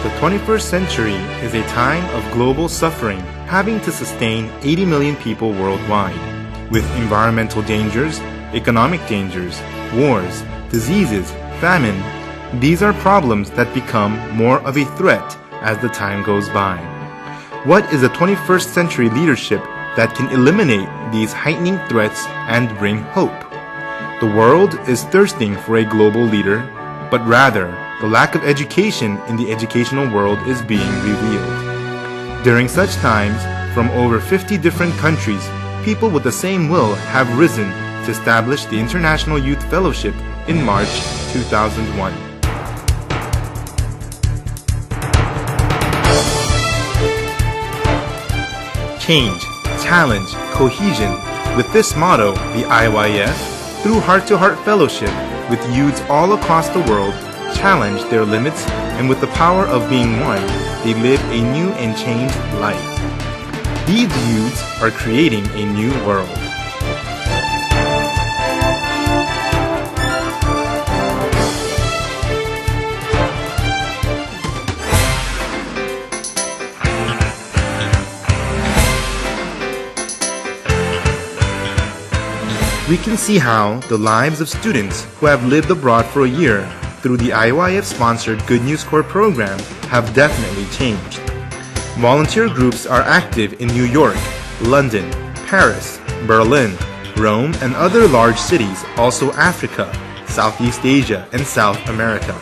The 21st century is a time of global suffering, having to sustain 80 million people worldwide, with environmental dangers, economic dangers, wars, diseases, famine. These are problems that become more of a threat as the time goes by. What is a 21st century leadership that can eliminate these heightening threats and bring hope? The world is thirsting for a global leader, but rather, the lack of education in the educational world is being revealed. During such times, from over 50 different countries, people with the same will have risen to establish the International Youth Fellowship in March 2001. Change, challenge, cohesion. With this motto, the IYF, through heart-to-heart fellowship with youths all across the world, challenge their limits, and with the power of being one, they live a new and changed life. These youths are creating a new world. We can see how the lives of students who have lived abroad for a year through the IYF-sponsored Good News Corps program have definitely changed. Volunteer groups are active in New York, London, Paris, Berlin, Rome, and other large cities, also Africa, Southeast Asia, and South America.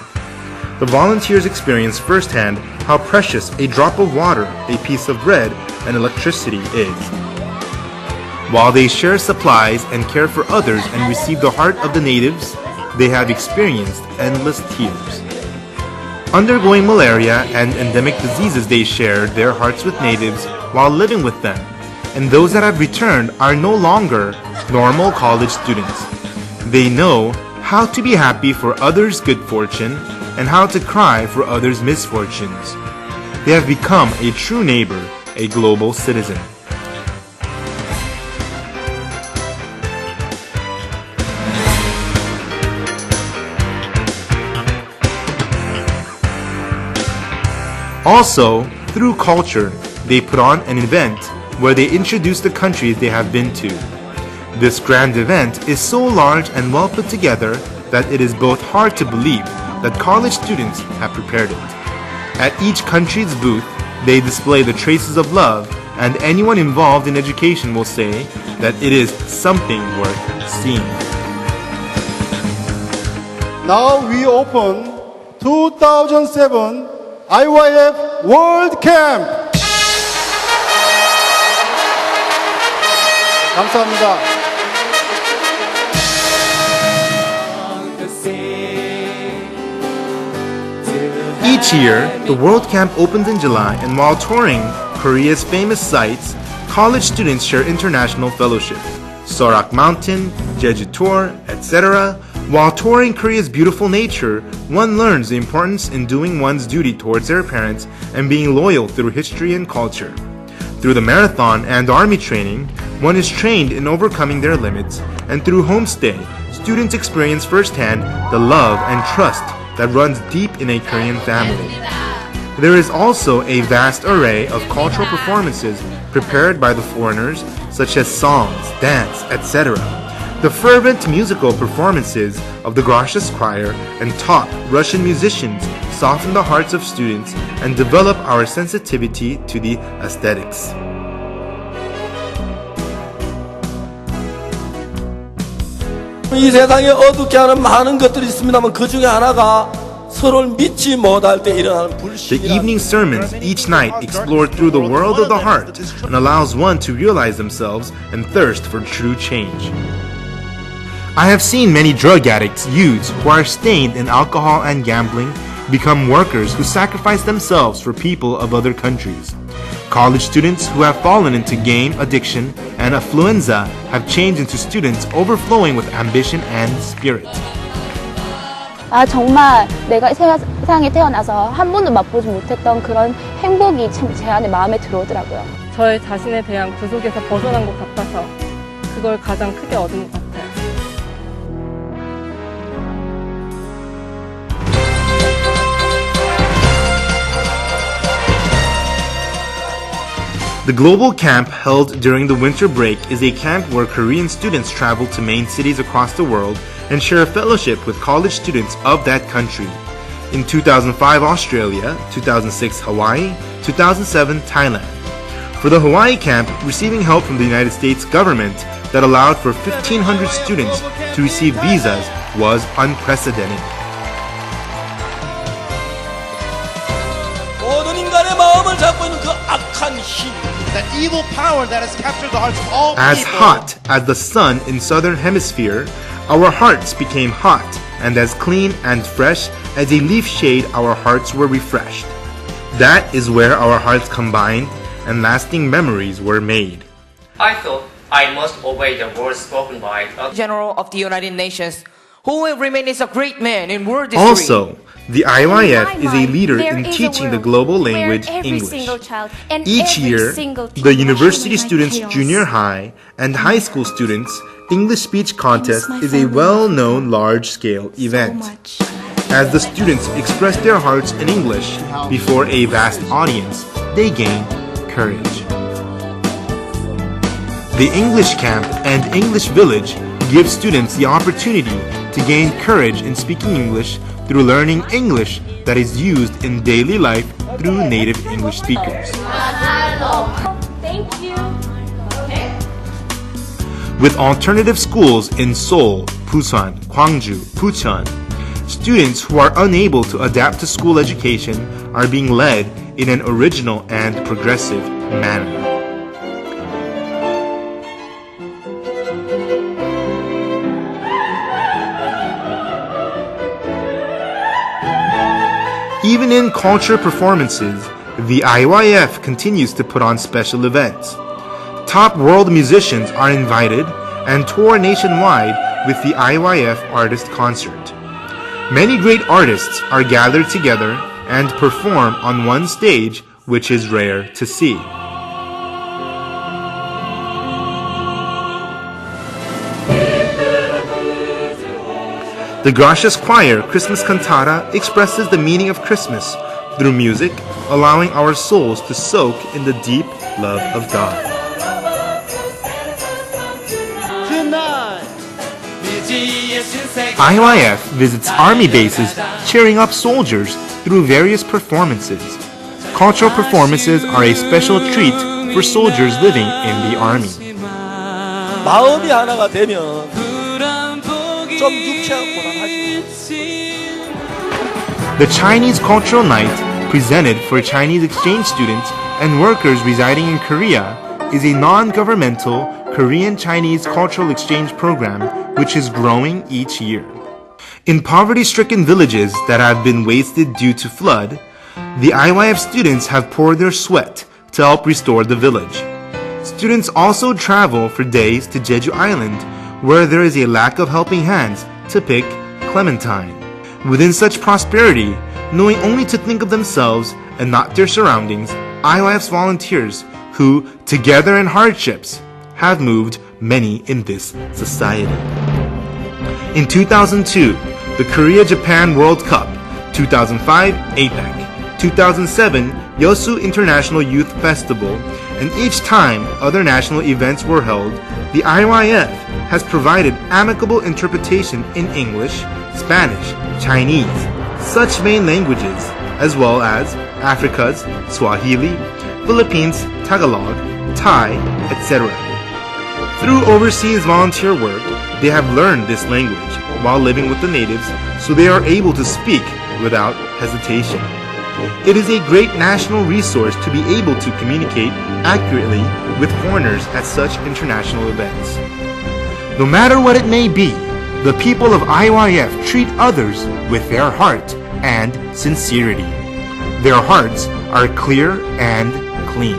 The volunteers experience firsthand how precious a drop of water, a piece of bread, and electricity is. While they share supplies and care for others and receive the heart of the natives, they have experienced endless tears. Undergoing malaria and endemic diseases, they shared their hearts with natives while living with them, and those that have returned are no longer normal college students. They know how to be happy for others' good fortune and how to cry for others' misfortunes. They have become a true neighbor, a global citizen. Also, through culture, they put on an event where they introduce the countries they have been to. This grand event is so large and well put together that it is both hard to believe that college students have prepared it. At each country's booth, they display the traces of love, and anyone involved in education will say that it is something worth seeing. Now we open 2007 IYF World Camp. 감사합니다. Each year, the World Camp opens in July, and while touring Korea's famous sites, college students share international fellowship, Sorak Mountain, Jeju Tour, etc. While touring Korea's beautiful nature, one learns the importance in doing one's duty towards their parents and being loyal through history and culture. Through the marathon and army training, one is trained in overcoming their limits, and through homestay, students experience firsthand the love and trust that runs deep in a Korean family. There is also a vast array of cultural performances prepared by the foreigners, such as songs, dance, etc. The fervent musical performances of the gracious choir and top Russian musicians soften the hearts of students and develop our sensitivity to the aesthetics. 이 세상에 어둡게 하는 많은 것들이 있습니다만 그 중에 하나가 서로를 믿지 못할 때 일어나는 불신이라는. The evening sermons each night explore through the world of the heart and allows one to realize themselves and thirst for true change. I have seen many drug addicts, youths who are stained in alcohol and gambling, become workers who sacrifice themselves for people of other countries. College students who have fallen into game addiction and affluenza have changed into students overflowing with ambition and spirit. 정말 내가 세상에 태어나서 한 번도 맛보지 못했던 그런 행복이 참 제 안에 마음에 들어오더라고요. 저의 자신에 대한 구속에서 벗어난 것 같아서 그걸 가장 크게 얻은 것 같아요. The global camp held during the winter break is a camp where Korean students travel to main cities across the world and share a fellowship with college students of that country. In 2005, Australia, 2006, Hawaii, 2007, Thailand. For the Hawaii camp, receiving help from the United States government that allowed for 1,500 students to receive visas was unprecedented. 모든 인간의 마음을 잡고 있는 그 악한 힘. That evil power that has captured the hearts of all As people. hot as the sun in southern hemisphere, our hearts became hot, and as clean and fresh as a leaf shade, our hearts were refreshed. That is where our hearts combined and lasting memories were made. I thought I must obey the words spoken by a General of the United Nations, who will remain as a great man in world history. Also, the IYF is a leader in teaching the global language English. Each year, the university students' junior high and high school students' English speech contest is a well-known large-scale event. As the students express their hearts in English before a vast audience, they gain courage. The English Camp and English Village give students the opportunity to gain courage in speaking English through learning English that is used in daily life through native English speakers. Thank you. With alternative schools in Seoul, Busan, Gwangju, Bucheon, students who are unable to adapt to school education are being led in an original and progressive manner. Even in culture performances, the IYF continues to put on special events. Top world musicians are invited and tour nationwide with the IYF Artist Concert. Many great artists are gathered together and perform on one stage, which is rare to see. The Gracious Choir Christmas Cantata expresses the meaning of Christmas through music, allowing our souls to soak in the deep love of God. IYF visits army bases, cheering up soldiers through various performances. Cultural performances are a special treat for soldiers living in the army. 마음이 하나가 되면 좀 유쾌하고는 하지. The Chinese Cultural Night, presented for Chinese exchange students and workers residing in Korea, is a non-governmental Korean-Chinese cultural exchange program which is growing each year. In poverty-stricken villages that have been wasted due to flood, the IYF students have poured their sweat to help restore the village. Students also travel for days to Jeju Island, where there is a lack of helping hands to pick clementine. Within such prosperity, knowing only to think of themselves and not their surroundings, IYF's volunteers who, together in hardships, have moved many in this society. In 2002, the Korea-Japan World Cup, 2005 APEC, 2007 Yosu International Youth Festival, and each time other national events were held, the IYF has provided amicable interpretation in English, Spanish, Chinese, such main languages, as well as Africa's Swahili, Philippines, Tagalog, Thai, etc. Through overseas volunteer work, they have learned this language while living with the natives, so they are able to speak without hesitation. It is a great national resource to be able to communicate accurately with foreigners at such international events. No matter what it may be, the people of IYF treat others with their heart and sincerity. Their hearts are clear and clean.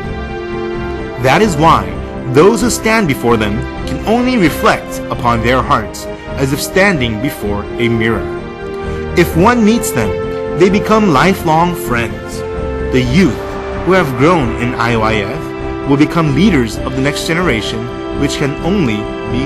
That is why those who stand before them can only reflect upon their hearts as if standing before a mirror. If one meets them, they become lifelong friends. The youth who have grown in IYF will become leaders of the next generation, which can only be